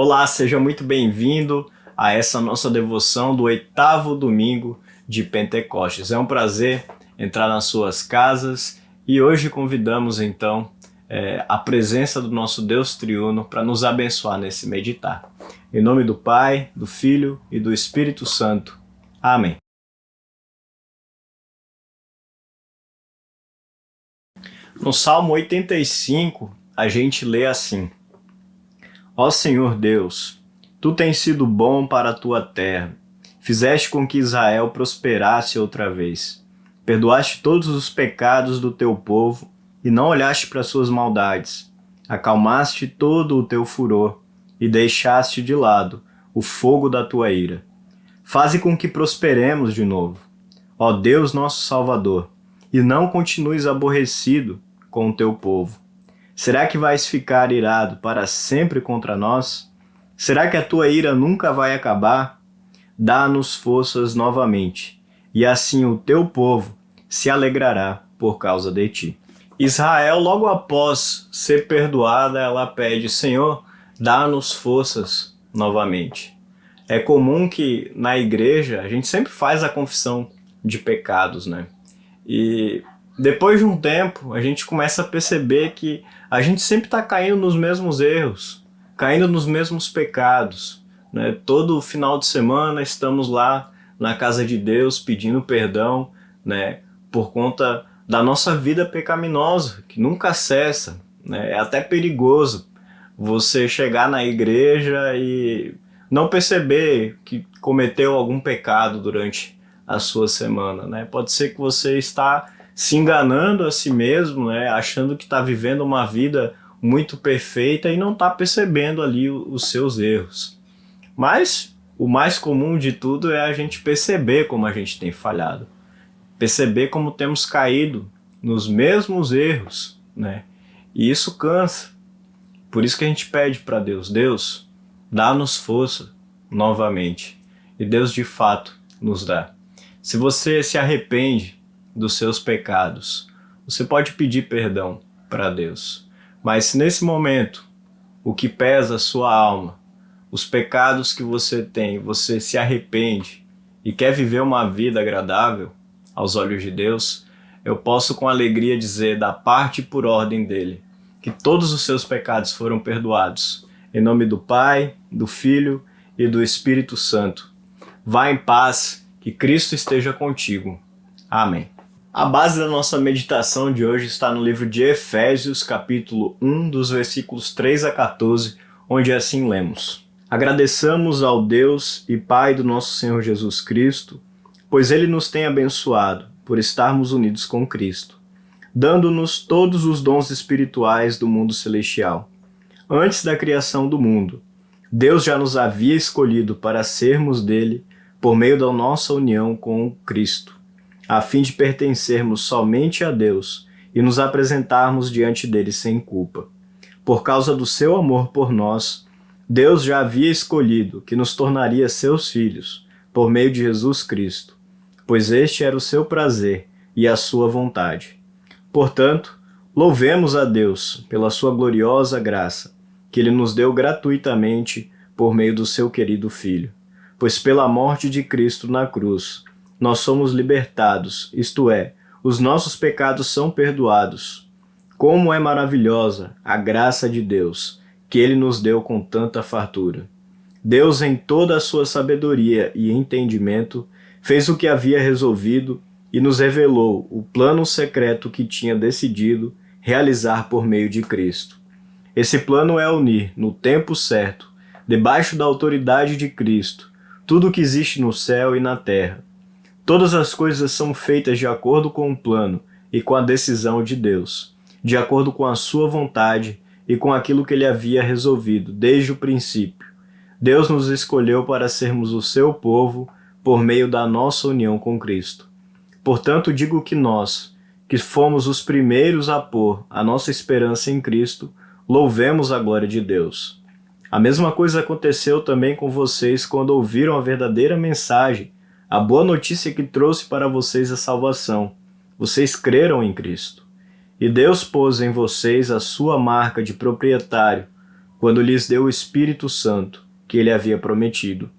Olá, seja muito bem-vindo a essa nossa devoção do 8º domingo de Pentecostes. É um prazer entrar nas suas casas e hoje convidamos então a presença do nosso Deus triuno para nos abençoar nesse meditar. Em nome do Pai, do Filho e do Espírito Santo. Amém. No Salmo 85, a gente lê assim: Ó Senhor Deus, Tu tens sido bom para a Tua terra, fizeste com que Israel prosperasse outra vez. Perdoaste todos os pecados do Teu povo e não olhaste para suas maldades. Acalmaste todo o Teu furor e deixaste de lado o fogo da Tua ira. Faze com que prosperemos de novo, ó Deus nosso Salvador, e não continues aborrecido com o Teu povo. Será que vais ficar irado para sempre contra nós? Será que a tua ira nunca vai acabar? Dá-nos forças novamente, e assim o teu povo se alegrará por causa de ti. Israel, logo após ser perdoada, ela pede: Senhor, dá-nos forças novamente. É comum que na igreja a gente sempre faz a confissão de pecados, né? E depois de um tempo, a gente começa a perceber que a gente sempre está caindo nos mesmos erros, caindo nos mesmos pecados, né? Todo final de semana estamos lá na casa de Deus pedindo perdão, né? Por conta da nossa vida pecaminosa, que nunca cessa, né? É até perigoso você chegar na igreja e não perceber que cometeu algum pecado durante a sua semana, né? Pode ser que você está se enganando a si mesmo, né? Achando que está vivendo uma vida muito perfeita e não está percebendo ali os seus erros. Mas o mais comum de tudo é a gente perceber como a gente tem falhado, perceber como temos caído nos mesmos erros, né? E isso cansa. Por isso que a gente pede para Deus: Deus, dá-nos força novamente. E Deus de fato nos dá. Se você se arrepende dos seus pecados, você pode pedir perdão para Deus. Mas se nesse momento o que pesa a sua alma, os pecados que você tem, você se arrepende e quer viver uma vida agradável aos olhos de Deus, eu posso com alegria dizer, da parte e por ordem dele, que todos os seus pecados foram perdoados. Em nome do Pai, do Filho e do Espírito Santo. Vá em paz, que Cristo esteja contigo. Amém. A base da nossa meditação de hoje está no livro de Efésios, capítulo 1, dos versículos 3 a 14, onde assim lemos: Agradeçamos ao Deus e Pai do nosso Senhor Jesus Cristo, pois Ele nos tem abençoado por estarmos unidos com Cristo, dando-nos todos os dons espirituais do mundo celestial. Antes da criação do mundo, Deus já nos havia escolhido para sermos dele por meio da nossa união com Cristo, a fim de pertencermos somente a Deus e nos apresentarmos diante dele sem culpa. Por causa do seu amor por nós, Deus já havia escolhido que nos tornaria seus filhos por meio de Jesus Cristo, pois este era o seu prazer e a sua vontade. Portanto, louvemos a Deus pela sua gloriosa graça, que ele nos deu gratuitamente por meio do seu querido Filho. Pois pela morte de Cristo na cruz, nós somos libertados, isto é, os nossos pecados são perdoados. Como é maravilhosa a graça de Deus, que Ele nos deu com tanta fartura. Deus, em toda a sua sabedoria e entendimento, fez o que havia resolvido e nos revelou o plano secreto que tinha decidido realizar por meio de Cristo. Esse plano é unir, no tempo certo, debaixo da autoridade de Cristo, tudo o que existe no céu e na terra. Todas as coisas são feitas de acordo com o plano e com a decisão de Deus, de acordo com a sua vontade e com aquilo que ele havia resolvido desde o princípio. Deus nos escolheu para sermos o seu povo por meio da nossa união com Cristo. Portanto, digo que nós, que fomos os primeiros a pôr a nossa esperança em Cristo, louvemos a glória de Deus. A mesma coisa aconteceu também com vocês quando ouviram a verdadeira mensagem, a boa notícia que trouxe para vocês a salvação. Vocês creram em Cristo. E Deus pôs em vocês a sua marca de proprietário, quando lhes deu o Espírito Santo que ele havia prometido.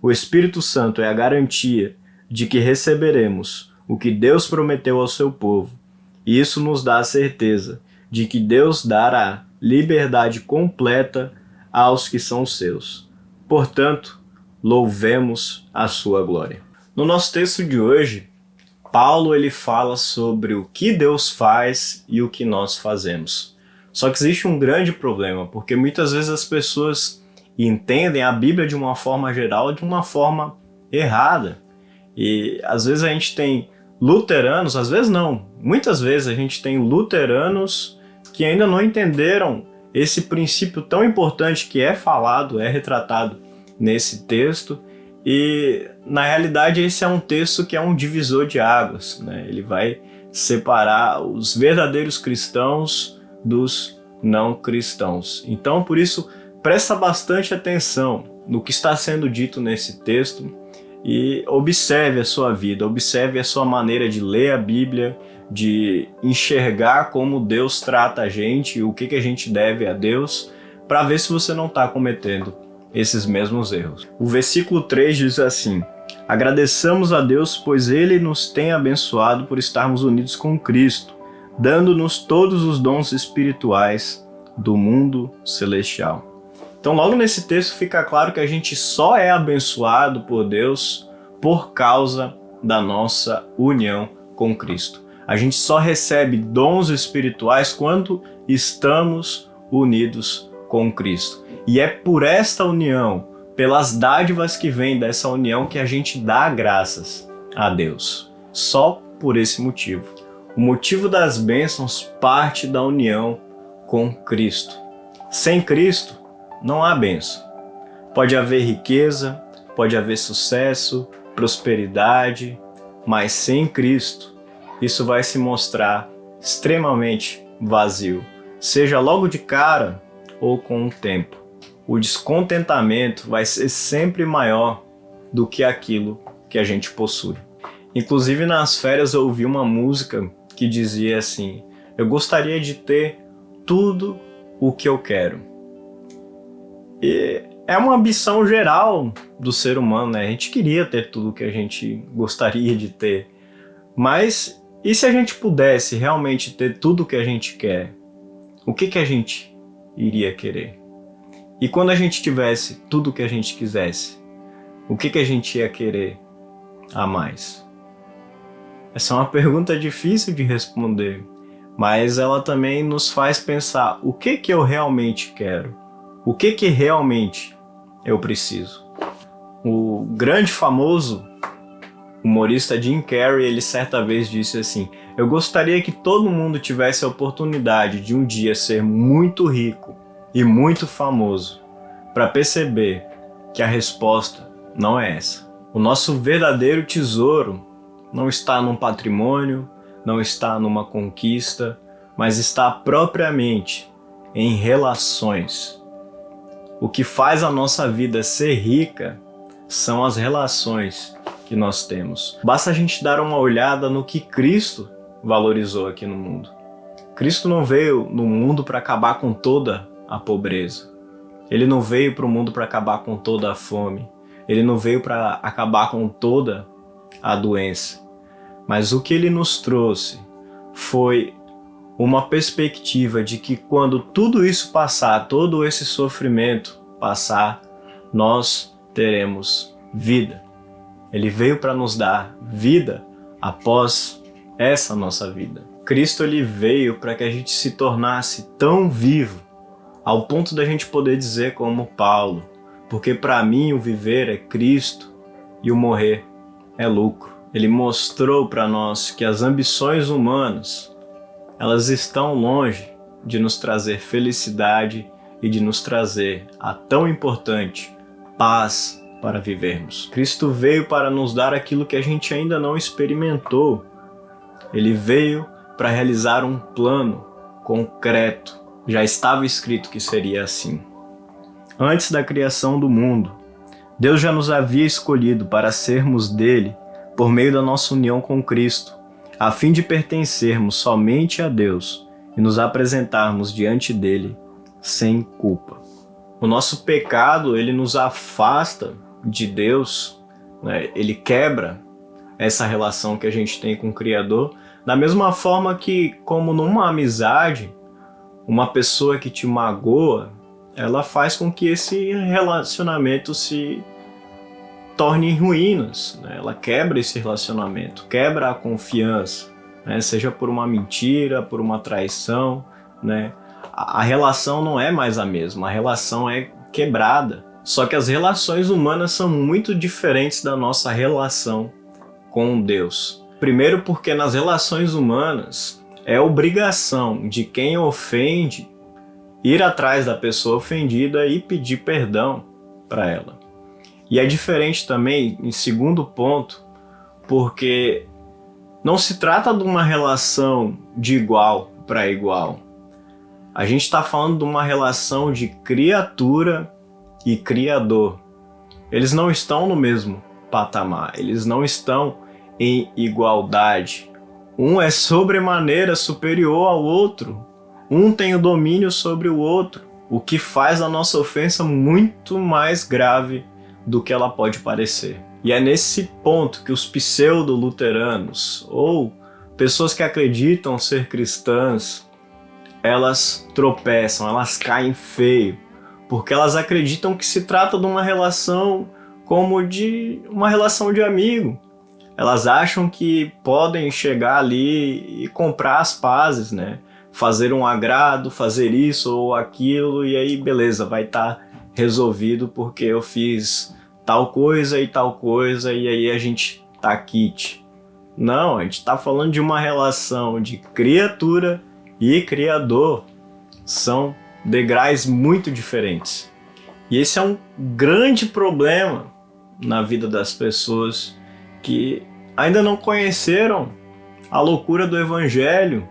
O Espírito Santo é a garantia de que receberemos o que Deus prometeu ao seu povo, e isso nos dá a certeza de que Deus dará liberdade completa aos que são seus. Portanto, louvemos a sua glória. No nosso texto de hoje, Paulo ele fala sobre o que Deus faz e o que nós fazemos. Só que existe um grande problema, porque muitas vezes as pessoas entendem a Bíblia de uma forma geral, de uma forma errada. E às vezes a gente tem luteranos, às vezes não, muitas vezes a gente tem luteranos que ainda não entenderam esse princípio tão importante que é falado, é retratado nesse texto. E na realidade esse é um texto que é um divisor de águas, né? Ele vai separar os verdadeiros cristãos dos não cristãos. Então por isso presta bastante atenção no que está sendo dito nesse texto e observe a sua vida, observe a sua maneira de ler a Bíblia, de enxergar como Deus trata a gente e o que a gente deve a Deus, para ver se você não está cometendo esses mesmos erros. O versículo 3 diz assim: agradeçamos a Deus, pois Ele nos tem abençoado por estarmos unidos com Cristo, dando-nos todos os dons espirituais do mundo celestial. Então logo nesse texto fica claro que a gente só é abençoado por Deus por causa da nossa união com Cristo. A gente só recebe dons espirituais quando estamos unidos com Cristo. E é por esta união, pelas dádivas que vêm dessa união, que a gente dá graças a Deus. Só por esse motivo. O motivo das bênçãos parte da união com Cristo. Sem Cristo, não há bênção. Pode haver riqueza, pode haver sucesso, prosperidade, mas sem Cristo, isso vai se mostrar extremamente vazio, seja logo de cara ou com o tempo. O descontentamento vai ser sempre maior do que aquilo que a gente possui. Inclusive nas férias eu ouvi uma música que dizia assim: eu gostaria de ter tudo o que eu quero. E é uma ambição geral do ser humano, né? A gente queria ter tudo o que a gente gostaria de ter. Mas e se a gente pudesse realmente ter tudo o que a gente quer? O que a gente iria querer? E quando a gente tivesse tudo o que a gente quisesse, o que a gente ia querer a mais? Essa é uma pergunta difícil de responder, mas ela também nos faz pensar o que eu realmente quero, o que realmente eu preciso. O grande famoso humorista Jim Carrey, ele certa vez disse assim: eu gostaria que todo mundo tivesse a oportunidade de um dia ser muito rico e muito famoso, para perceber que a resposta não é essa. O nosso verdadeiro tesouro não está num patrimônio, não está numa conquista, mas está propriamente em relações. O que faz a nossa vida ser rica são as relações que nós temos. Basta a gente dar uma olhada no que Cristo valorizou aqui no mundo. Cristo não veio no mundo para acabar com toda a pobreza. Ele não veio para o mundo para acabar com toda a fome. Ele não veio para acabar com toda a doença. Mas o que ele nos trouxe foi uma perspectiva de que quando tudo isso passar, todo esse sofrimento passar, nós teremos vida. Ele veio para nos dar vida após essa nossa vida. Cristo ele veio para que a gente se tornasse tão vivo ao ponto da gente poder dizer como Paulo: porque para mim o viver é Cristo e o morrer é lucro. Ele mostrou para nós que as ambições humanas, elas estão longe de nos trazer felicidade e de nos trazer a tão importante paz para vivermos. Cristo veio para nos dar aquilo que a gente ainda não experimentou. Ele veio para realizar um plano concreto. Já estava escrito que seria assim. Antes da criação do mundo, Deus já nos havia escolhido para sermos dele por meio da nossa união com Cristo, a fim de pertencermos somente a Deus e nos apresentarmos diante dele sem culpa. O nosso pecado, ele nos afasta de Deus, né? Ele quebra essa relação que a gente tem com o Criador, da mesma forma que, como numa amizade, uma pessoa que te magoa, ela faz com que esse relacionamento se torne em ruínas, né? Ela quebra esse relacionamento, quebra a confiança, né? Seja por uma mentira, por uma traição, né? A relação não é mais a mesma, a relação é quebrada. Só que as relações humanas são muito diferentes da nossa relação com Deus. Primeiro porque nas relações humanas é obrigação de quem ofende ir atrás da pessoa ofendida e pedir perdão para ela. E é diferente também, em segundo ponto, porque não se trata de uma relação de igual para igual. A gente está falando de uma relação de criatura e criador. Eles não estão no mesmo patamar, eles não estão em igualdade. Um é sobremaneira superior ao outro. Um tem o domínio sobre o outro, o que faz a nossa ofensa muito mais grave do que ela pode parecer. E é nesse ponto que os pseudo-luteranos, ou pessoas que acreditam ser cristãs, elas tropeçam, elas caem feio, porque elas acreditam que se trata de uma relação como de uma relação de amigo. Elas acham que podem chegar ali e comprar as pazes, né? Fazer um agrado, fazer isso ou aquilo, e aí beleza, vai estar resolvido porque eu fiz tal coisa, e aí a gente tá quite. Não, a gente tá falando de uma relação de criatura e criador. São degraus muito diferentes. E esse é um grande problema na vida das pessoas que ainda não conheceram a loucura do Evangelho,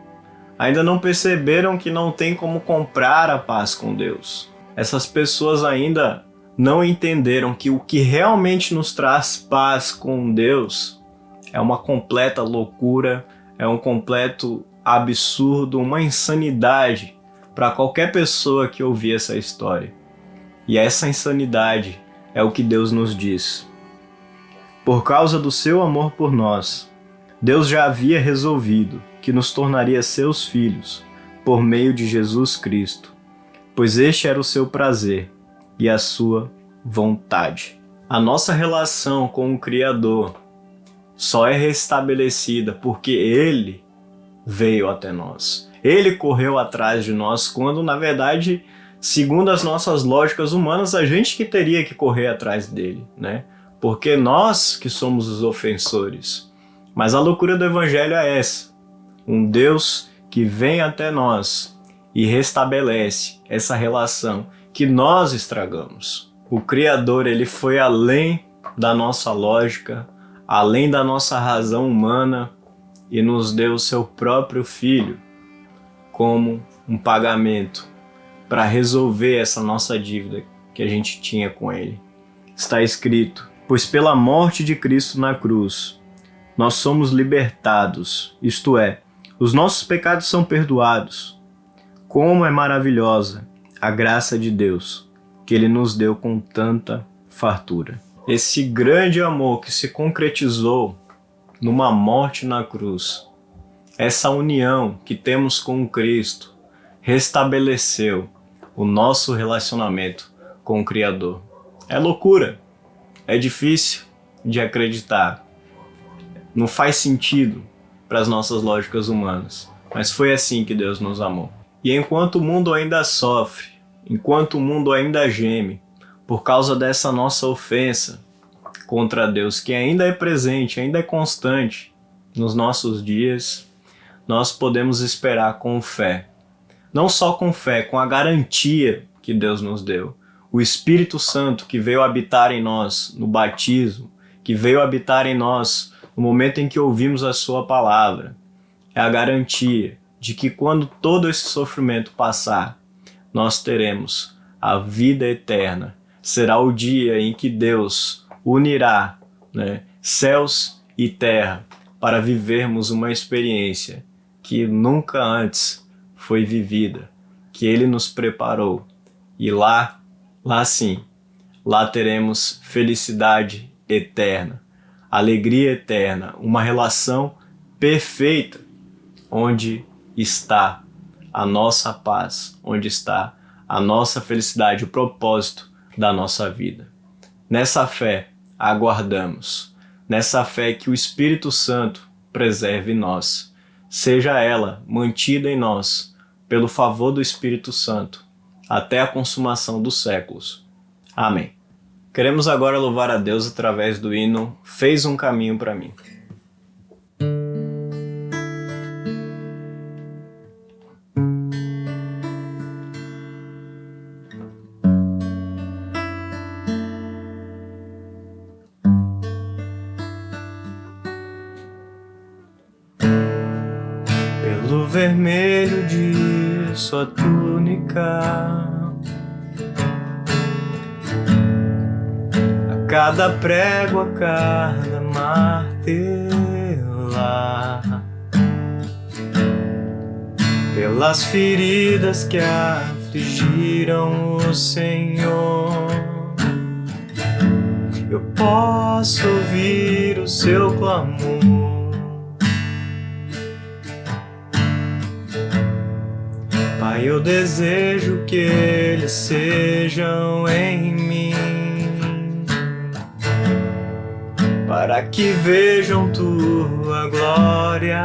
ainda não perceberam que não tem como comprar a paz com Deus. Essas pessoas ainda não entenderam que o que realmente nos traz paz com Deus é uma completa loucura, é um completo absurdo, uma insanidade para qualquer pessoa que ouvir essa história. E essa insanidade é o que Deus nos diz. Por causa do seu amor por nós, Deus já havia resolvido que nos tornaria seus filhos por meio de Jesus Cristo, pois este era o seu prazer e a sua vontade. A nossa relação com o Criador só é restabelecida porque Ele veio até nós. Ele correu atrás de nós quando, na verdade, segundo as nossas lógicas humanas, a gente que teria que correr atrás dele, né? Porque nós que somos os ofensores. Mas a loucura do Evangelho é essa. Um Deus que vem até nós e restabelece essa relação que nós estragamos. O Criador, ele foi além da nossa lógica, além da nossa razão humana e nos deu o seu próprio Filho como um pagamento para resolver essa nossa dívida que a gente tinha com ele. Está escrito: pois pela morte de Cristo na cruz, nós somos libertados, isto é, os nossos pecados são perdoados. Como é maravilhosa a graça de Deus, que Ele nos deu com tanta fartura. Esse grande amor que se concretizou numa morte na cruz, essa união que temos com Cristo, restabeleceu o nosso relacionamento com o Criador. É loucura, é difícil de acreditar, não faz sentido para as nossas lógicas humanas, mas foi assim que Deus nos amou. E enquanto o mundo ainda sofre, enquanto o mundo ainda geme, por causa dessa nossa ofensa contra Deus, que ainda é presente, ainda é constante nos nossos dias, nós podemos esperar com fé. Não só com fé, com a garantia que Deus nos deu. O Espírito Santo que veio habitar em nós no batismo, que veio habitar em nós no momento em que ouvimos a sua palavra. É a garantia de que quando todo esse sofrimento passar, nós teremos a vida eterna. Será o dia em que Deus unirá, né, céus e terra para vivermos uma experiência que nunca antes foi vivida, que Ele nos preparou. E lá Lá sim, lá teremos felicidade eterna, alegria eterna, uma relação perfeita, onde está a nossa paz, onde está a nossa felicidade, o propósito da nossa vida. Nessa fé, aguardamos. Nessa fé que o Espírito Santo preserve nós. Seja ela mantida em nós, pelo favor do Espírito Santo, até a consumação dos séculos. Amém. Queremos agora louvar a Deus através do hino Fez um Caminho para Mim. Pelo vermelho de sua túnica, a cada prego, a cada martela, pelas feridas que afligiram o Senhor, eu posso ouvir o seu clamor. Pai, eu desejo que eles sejam em mim, para que vejam tua glória.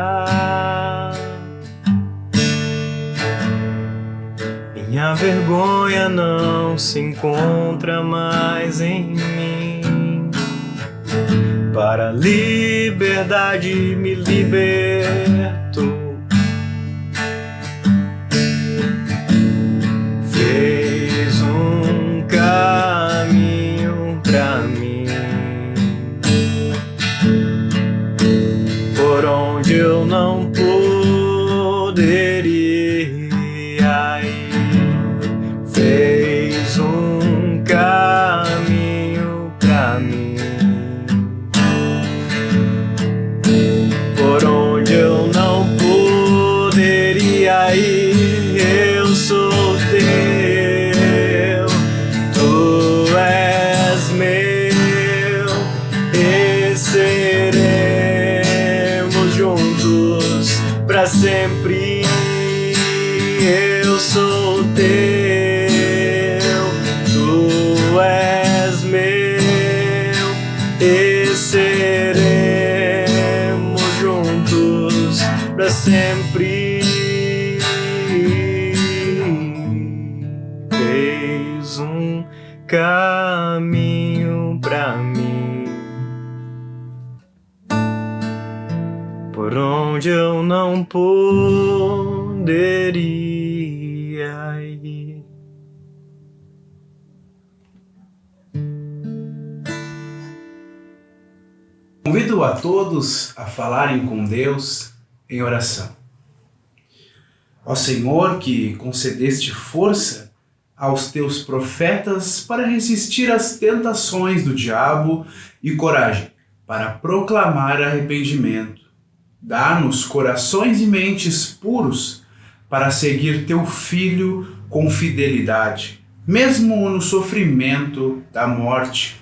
Minha vergonha não se encontra mais em mim, para a liberdade me liberto. Fez um caminho pra mim, por onde eu não poderia ir. Fez um caminho pra mim, por onde eu não poderia ir. Eu sou teu, tu és meu, e seremos juntos pra sempre. Eu sou teu, tu és meu, e seremos juntos pra sempre. Fez um caminho pra mim, por onde eu não poderia ir. Convido a todos a falarem com Deus em oração. Ó Senhor, que concedeste força aos teus profetas para resistir às tentações do diabo e coragem para proclamar arrependimento. Dá-nos corações e mentes puros para seguir teu Filho com fidelidade, mesmo no sofrimento da morte.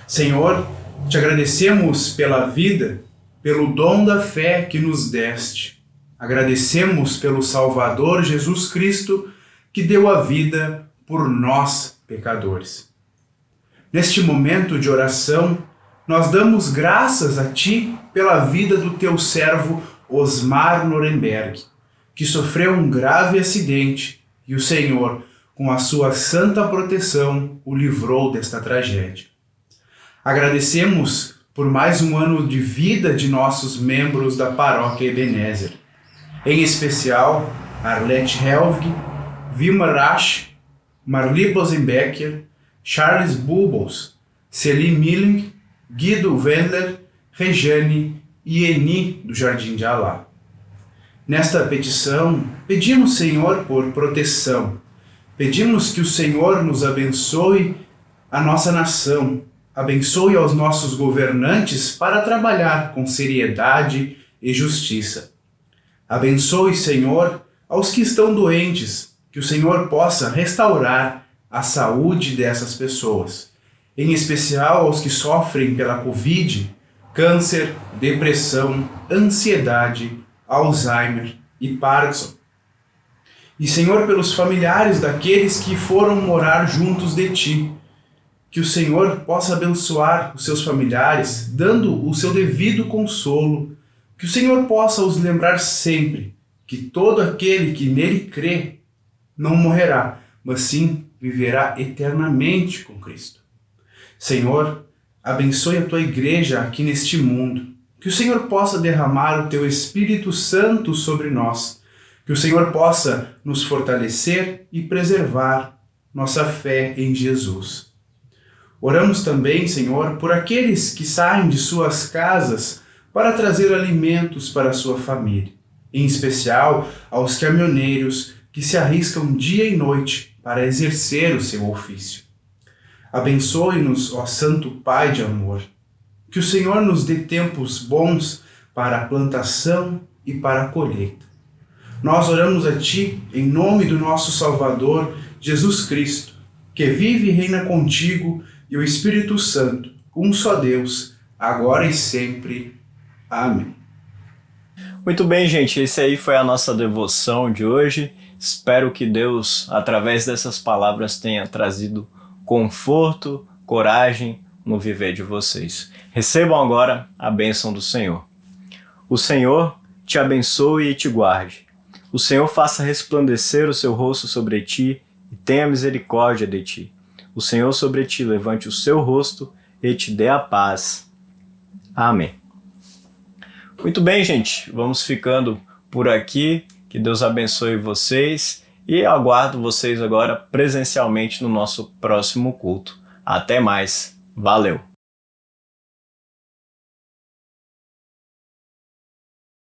Senhor, te agradecemos pela vida, pelo dom da fé que nos deste. Agradecemos pelo Salvador Jesus Cristo, que deu a vida por nós, pecadores. Neste momento de oração, nós damos graças a Ti pela vida do Teu servo Osmar Norenberg, que sofreu um grave acidente e o Senhor, com a sua santa proteção, o livrou desta tragédia. Agradecemos por mais um ano de vida de nossos membros da Paróquia Ebenezer, em especial Arlete Helvig, Vilma Rasch, Marli Bosenbecker, Charles Bubbles, Celi Milling, Guido Wendler, Rejane e Eni do Jardim de Alá. Nesta petição, pedimos, Senhor, por proteção. Pedimos que o Senhor nos abençoe a nossa nação, abençoe aos nossos governantes para trabalhar com seriedade e justiça. Abençoe, Senhor, aos que estão doentes, que o Senhor possa restaurar a saúde dessas pessoas, em especial aos que sofrem pela Covid, câncer, depressão, ansiedade, Alzheimer e Parkinson. E, Senhor, pelos familiares daqueles que foram morar juntos de Ti, que o Senhor possa abençoar os seus familiares, dando o seu devido consolo, que o Senhor possa os lembrar sempre que todo aquele que nele crê não morrerá, mas sim viverá eternamente com Cristo. Senhor, abençoe a Tua igreja aqui neste mundo, que o Senhor possa derramar o Teu Espírito Santo sobre nós, que o Senhor possa nos fortalecer e preservar nossa fé em Jesus. Oramos também, Senhor, por aqueles que saem de suas casas para trazer alimentos para a sua família, em especial aos caminhoneiros que se arriscam dia e noite para exercer o seu ofício. Abençoe-nos, ó Santo Pai de amor, que o Senhor nos dê tempos bons para a plantação e para a colheita. Nós oramos a Ti em nome do nosso Salvador, Jesus Cristo, que vive e reina contigo e o Espírito Santo, um só Deus, agora e sempre. Amém. Muito bem, gente, esse aí foi a nossa devoção de hoje. Espero que Deus, através dessas palavras, tenha trazido conforto, coragem no viver de vocês. Recebam agora a bênção do Senhor. O Senhor te abençoe e te guarde. O Senhor faça resplandecer o seu rosto sobre ti e tenha misericórdia de ti. O Senhor sobre ti levante o seu rosto e te dê a paz. Amém. Muito bem, gente. Vamos ficando por aqui. Que Deus abençoe vocês e aguardo vocês agora presencialmente no nosso próximo culto. Até mais. Valeu!